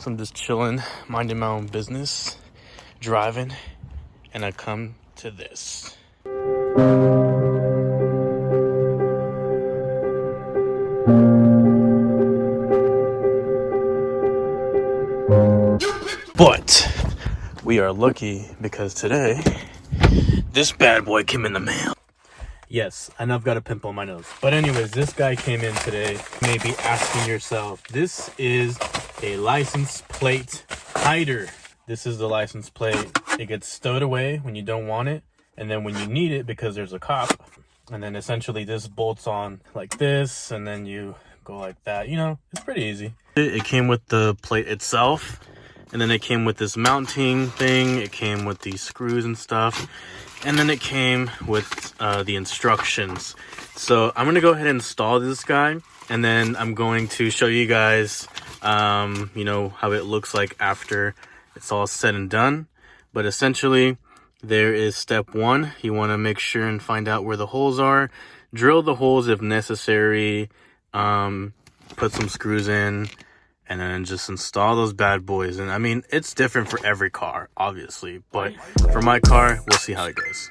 So I'm just chilling, minding my own business, driving, and I come to this. But we are lucky because today, this bad boy came in the mail. Yes, I know I've got a pimple on my nose. But anyways, this guy came in today. You may be asking yourself, this is a license plate hider. This is the license plate. It gets stowed away when you don't want it. And then when you need it, because there's a cop, and then essentially this bolts on like this, and then you go like that. You know, it's pretty easy. It came with the plate itself, and then it came with this mounting thing. It came with these screws and stuff. And then it came with the instructions. So I'm going to go ahead and install this guy. And then I'm going to show you guys, you know, how it looks like after it's all said and done. But essentially, there is step one. You want to make sure and find out where the holes are. Drill the holes if necessary. Put some screws in. And then just install those bad boys. And I mean, it's different for every car, obviously. But for my car, we'll see how it goes.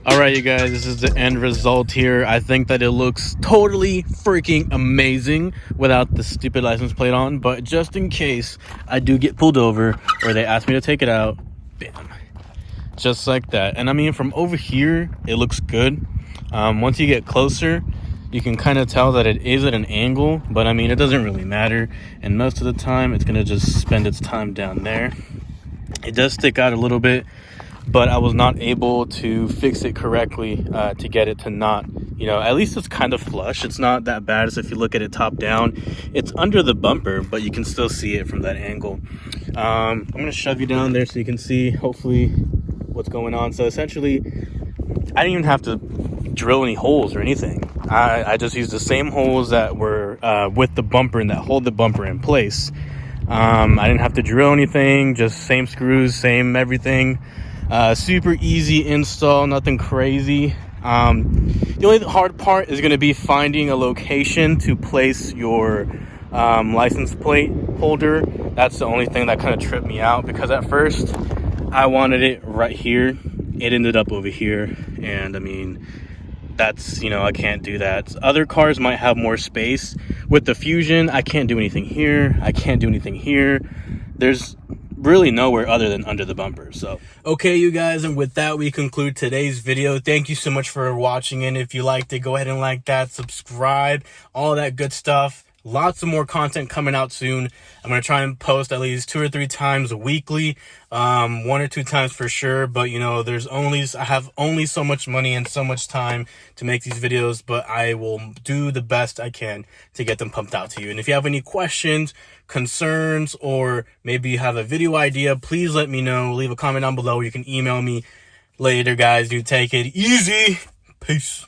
Alright, you guys, this is the end result here. I think that it looks totally freaking amazing without the stupid license plate on, but just in case I do get pulled over or they ask me to take it out, bam, just like that. And I mean, from over here it looks good. Once you get closer, you can kind of tell that it is at an angle, but I mean, it doesn't really matter, and most of the time it's gonna just spend its time down there. It does stick out a little bit, but I was not able to fix it correctly to get it to not, you know, at least it's kind of flush. It's not that bad as if you look at it top down. It's under the bumper, but you can still see it from that angle. I'm going to shove you down there so you can see, hopefully, what's going on. So essentially, I didn't even have to drill any holes or anything. I just used the same holes that were with the bumper and that hold the bumper in place. I didn't have to drill anything, just same screws, same everything. Super easy install, nothing crazy. The only hard part is going to be finding a location to place your license plate holder. That's the only thing that kind of tripped me out, because at first I wanted it right here. It ended up over here, and I mean, that's, you know, I can't do that. Other cars might have more space. With the Fusion, I can't do anything here. I can't do anything here. There's really nowhere other than under the bumper. So okay, you guys, and with that we conclude today's video. Thank you so much for watching, and if you liked it, go ahead and like that, subscribe, all that good stuff. Lots of more content coming out soon. I'm going to try and post at least 2 or 3 times weekly, 1 or 2 times for sure. But, you know, I have only so much money and so much time to make these videos, but I will do the best I can to get them pumped out to you. And if you have any questions, concerns, or maybe you have a video idea, please let me know. Leave a comment down below. You can email me later, guys. You take it easy. Peace.